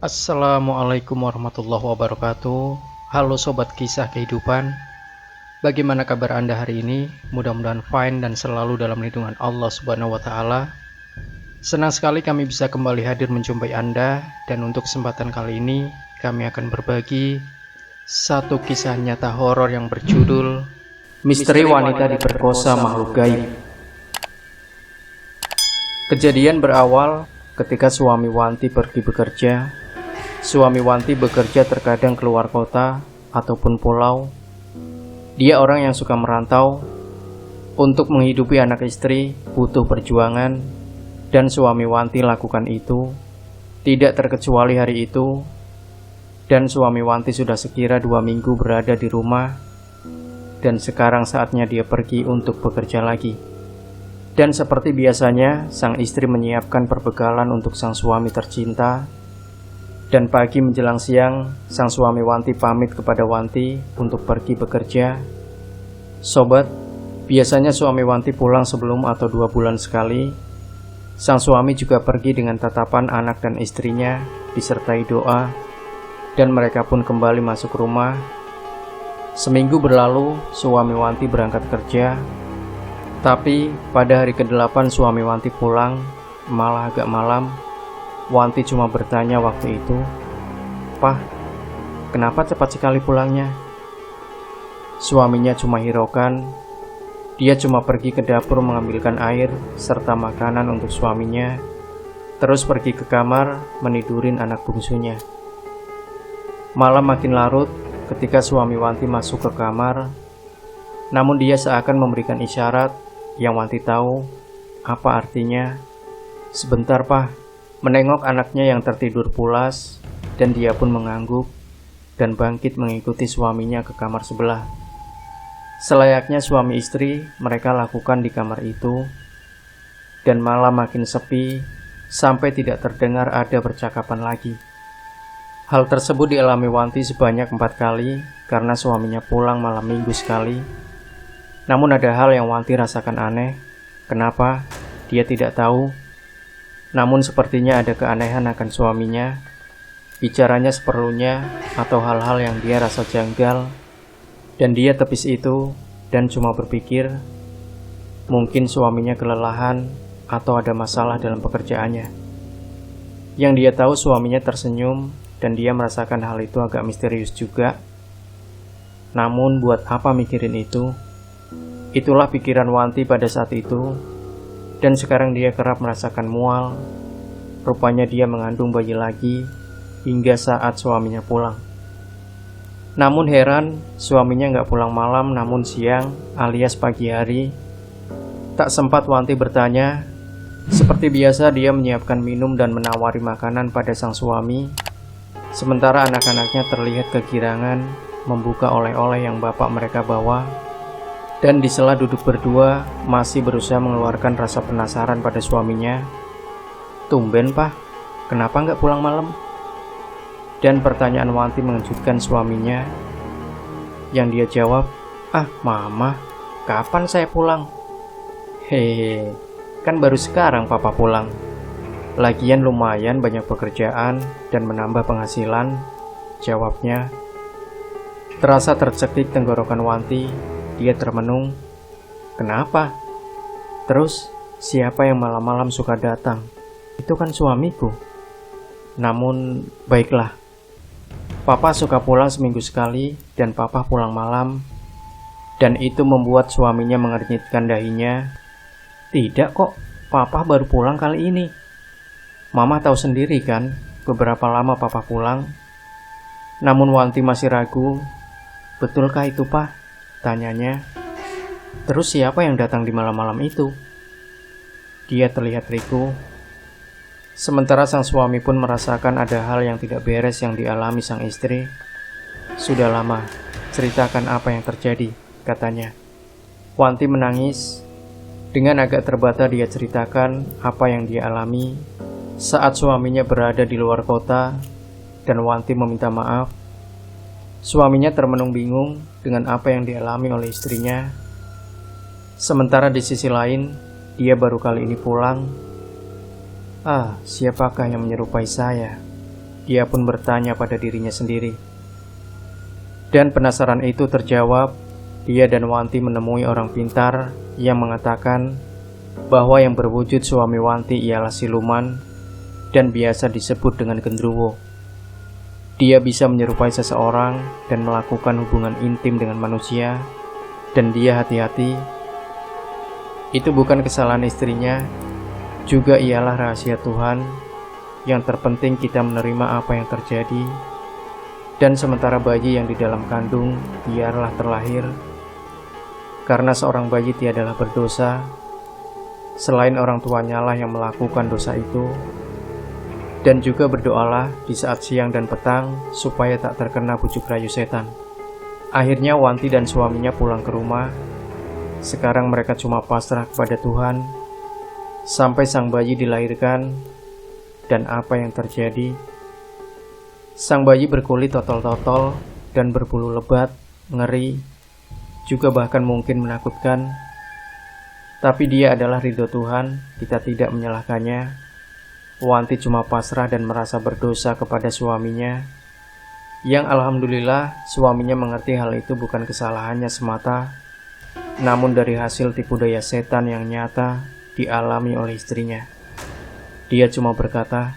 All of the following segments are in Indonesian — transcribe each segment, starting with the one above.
Assalamualaikum warahmatullahi wabarakatuh. Halo sobat kisah kehidupan. Bagaimana kabar Anda hari ini? Mudah-mudahan fine dan selalu dalam lindungan Allah Subhanahu wa taala. Senang sekali kami bisa kembali hadir menjumpai Anda, dan untuk kesempatan kali ini kami akan berbagi satu kisah nyata horor yang berjudul Misteri Wanita Diperkosa Makhluk Gaib. Kejadian berawal ketika suami Wanti pergi bekerja. Suami Wanti bekerja terkadang keluar kota ataupun pulau. Dia orang yang suka merantau. Untuk menghidupi anak istri butuh perjuangan, dan suami Wanti lakukan itu. Tidak terkecuali hari itu. Dan suami Wanti sudah sekira 2 minggu berada di rumah, dan sekarang saatnya dia pergi untuk bekerja lagi. Dan seperti biasanya, sang istri menyiapkan perbekalan untuk sang suami tercinta. Dan pagi menjelang siang, sang suami Wanti pamit kepada Wanti untuk pergi bekerja. Sobat, biasanya suami Wanti pulang sebelum atau 2 bulan sekali. Sang suami juga pergi dengan tatapan anak dan istrinya, disertai doa, dan mereka pun kembali masuk rumah. Seminggu berlalu, suami Wanti berangkat kerja. Tapi pada hari ke-8 suami Wanti pulang, malah agak malam. Wanti cuma bertanya waktu itu, "Pah, kenapa cepat sekali pulangnya?" Suaminya cuma hiraukan. Dia cuma pergi ke dapur mengambilkan air serta makanan untuk suaminya, terus pergi ke kamar menidurin anak bungsunya. Malam makin larut ketika suami Wanti masuk ke kamar, namun dia seakan memberikan isyarat yang Wanti tahu apa artinya. "Sebentar, Pak." Menengok anaknya yang tertidur pulas, dan dia pun mengangguk dan bangkit mengikuti suaminya ke kamar sebelah. Selayaknya suami istri mereka lakukan di kamar itu, dan malam makin sepi sampai tidak terdengar ada percakapan lagi. Hal tersebut dialami Wanti sebanyak 4 kali karena suaminya pulang malam minggu sekali. Namun ada hal yang Wanti rasakan aneh. Kenapa? Dia tidak tahu. Namun sepertinya ada keanehan akan suaminya. Bicaranya seperlunya atau hal-hal yang dia rasa janggal. Dan dia tepis itu dan cuma berpikir, mungkin suaminya kelelahan atau ada masalah dalam pekerjaannya. Yang dia tahu suaminya tersenyum dan dia merasakan hal itu agak misterius juga. Namun buat apa mikirin itu? Itulah pikiran Wanti pada saat itu. Dan sekarang dia kerap merasakan mual. Rupanya dia mengandung bayi lagi hingga saat suaminya pulang. Namun heran, suaminya nggak pulang malam namun siang alias pagi hari. Tak sempat Wanti bertanya. Seperti biasa dia menyiapkan minum dan menawari makanan pada sang suami. Sementara anak-anaknya terlihat kegirangan membuka oleh-oleh yang bapak mereka bawa. Dan di sela duduk berdua masih berusaha mengeluarkan rasa penasaran pada suaminya. "Tumben, Pak, kenapa nggak pulang malam?" Dan pertanyaan Wanti mengejutkan suaminya. Yang dia jawab, "Ah, Mama, kapan saya pulang?" "Hehe, kan baru sekarang Papa pulang. Lagian lumayan banyak pekerjaan dan menambah penghasilan," jawabnya. Terasa tercekik tenggorokan Wanti. Dia termenung. "Kenapa? Terus siapa yang malam-malam suka datang? Itu kan suamiku." Namun baiklah. Papa suka pulang seminggu sekali dan Papa pulang malam. Dan itu membuat suaminya mengernyitkan dahinya. "Tidak kok, Papa baru pulang kali ini. Mama tahu sendiri kan beberapa lama Papa pulang." Namun Wanti masih ragu. "Betulkah itu, Pak?" tanyanya. "Terus siapa yang datang di malam-malam itu?" Dia terlihat riku. Sementara sang suami pun merasakan ada hal yang tidak beres yang dialami sang istri. "Sudah lama, ceritakan apa yang terjadi," katanya. Wanti menangis. Dengan agak terbata dia ceritakan apa yang dia alami saat suaminya berada di luar kota, dan Wanti meminta maaf. Suaminya termenung bingung dengan apa yang dialami oleh istrinya. Sementara di sisi lain, dia baru kali ini pulang. "Ah, siapakah yang menyerupai saya?" Dia pun bertanya pada dirinya sendiri. Dan penasaran itu terjawab. Dia dan Wanti menemui orang pintar yang mengatakan bahwa yang berwujud suami Wanti ialah siluman dan biasa disebut dengan genderuwo. Dia bisa menyerupai seseorang dan melakukan hubungan intim dengan manusia, dan dia hati-hati. Itu bukan kesalahan istrinya, juga ialah rahasia Tuhan. Yang terpenting kita menerima apa yang terjadi, dan sementara bayi yang di dalam kandung biarlah terlahir, karena seorang bayi tiadalah berdosa, selain orang tuanya lah yang melakukan dosa itu. Dan juga berdoalah di saat siang dan petang supaya tak terkena bujuk rayu setan. Akhirnya Wanti dan suaminya pulang ke rumah. Sekarang mereka cuma pasrah kepada Tuhan sampai sang bayi dilahirkan. Dan apa yang terjadi? Sang bayi berkulit totol-totol dan berbulu lebat, ngeri, juga bahkan mungkin menakutkan. Tapi dia adalah ridho Tuhan, kita tidak menyalahkannya. Wanti cuma pasrah dan merasa berdosa kepada suaminya, yang alhamdulillah suaminya mengerti hal itu bukan kesalahannya semata, namun dari hasil tipu daya setan yang nyata dialami oleh istrinya. Dia cuma berkata,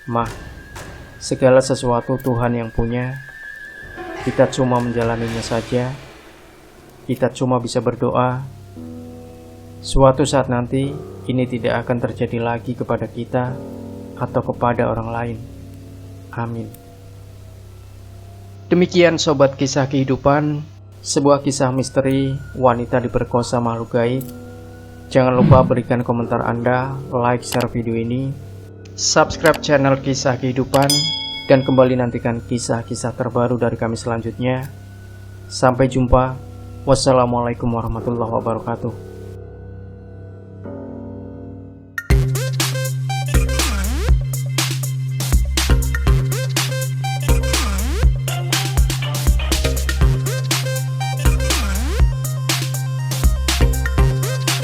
"Mah, segala sesuatu Tuhan yang punya, kita cuma menjalaninya saja, kita cuma bisa berdoa. Suatu saat nanti, ini tidak akan terjadi lagi kepada kita atau kepada orang lain. Amin." Demikian Sobat Kisah Kehidupan, sebuah kisah misteri wanita diperkosa makhluk gaib. Jangan lupa berikan komentar Anda, like, share video ini, subscribe channel Kisah Kehidupan, dan kembali nantikan kisah-kisah terbaru dari kami selanjutnya. Sampai jumpa. Wassalamualaikum warahmatullahi wabarakatuh.